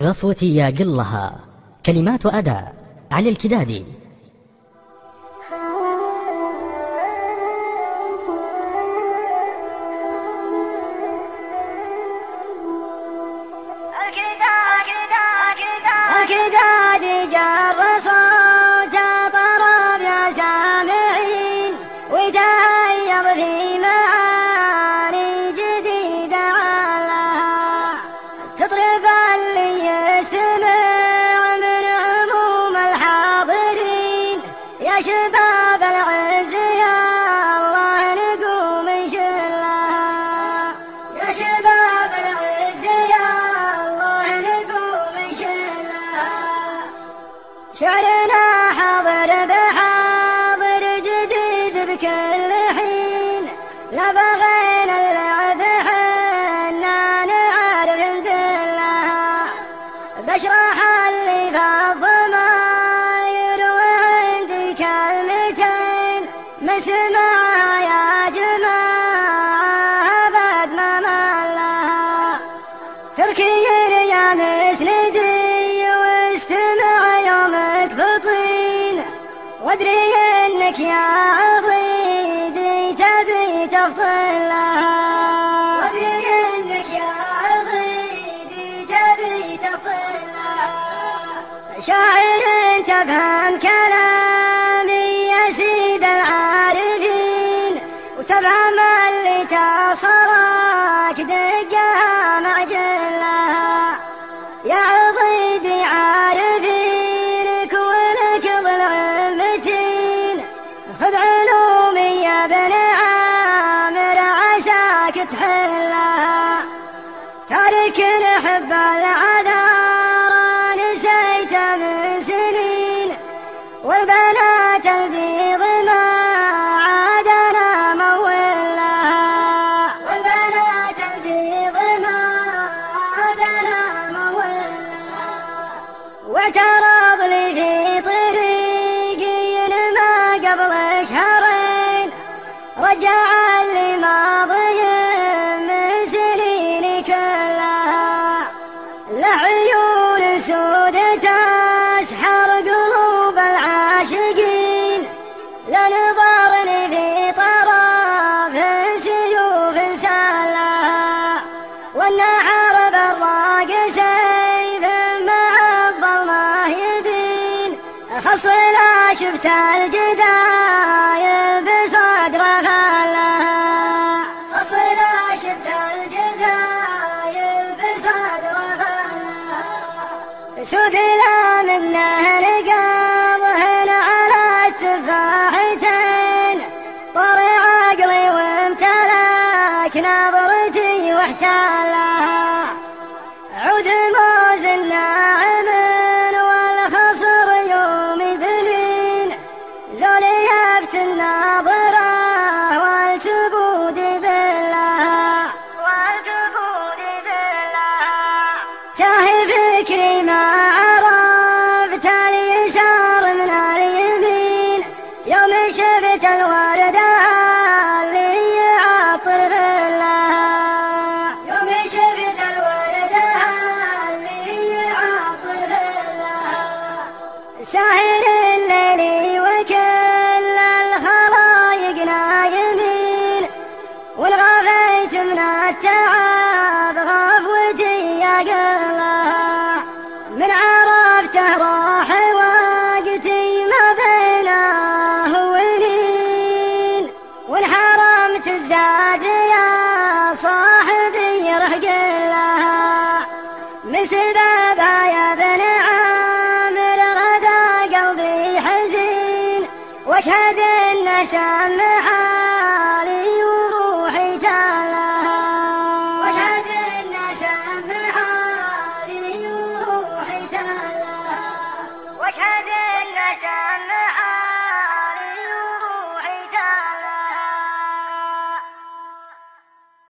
غفوتي يا قلها. كلمات وأداء علي الكدادي. الكدادي جر صوت طرب يا سامعين، ويتهيض في معاني جديدة علها تطرب اللي يستمع من عموم الحاضرين. يا شباب العز يا الله نقوم نشلها، يا شباب العز يا الله نقوم نشلها. شعرنا حاضر بحاضر جديد بكل حين، لا بغينا اللعب حنا نعرف ندلها. بشرح اللي في الضماير وعندي كلمتين من سمعها يا جماعة أبد ما ملها. تركي يا مسندي واستمع يومك بطين، وادري انك يا عضيدي تبي تفضل لها، وادري انك يا عضيدي تبي تفضل لها. شاعر تفهم كلامي يا سيد العارفين، وتفهم اللي تصرك دقها معجلها. يا عضيدي عارفينك ولك بالعمتين، خذ علومي يا بن عامر عساك تحلها. تارك نحب العذارى نسيت من سنين، والبنات البيض ما عادنا مولها، والبنات البيض ما عادنا مولها. واعترض لي في طريقي ما قبل شهرين، رجع لي ماضيهم من سنيني كلها. له عيون سود تسحر قلوب العاشقين، لنظرني في طرف سيوف سلها. والنحر بالراق سيف مع الظلمة يبين، خصلا شفت الجدايل بصدر خلها، خصلا شفت الجدايل بصدر خلها. سدلا منه نقاضهن على التفاحتين، طر عقلي وامتلك نظرتي واحتالها. عود موز الناعم والخصر يوم بلين، زولي يفت الناظرة والتبود بالله، والتبود بالله. تاهي فكري ما عرفت اليسار من اليمين، يوم شفت الوردة اللي يعطر بالله، يوم شفت الوردة اللي يعطر بالله. ساهر الليل وكل الخلايق نايمين، والغفيت من التعب غفوتي يا قلها. من عرفته راح وقتي ما بينه ونين، وانحرمت الزاد يا صاحبي رح قلها. من سببها يا بن عامر غدا قلبي حزين، واشهد ان سمح حالي وروحي تالها، واشهد ان سمح حالي وروحي تالها، واشهد ان سمح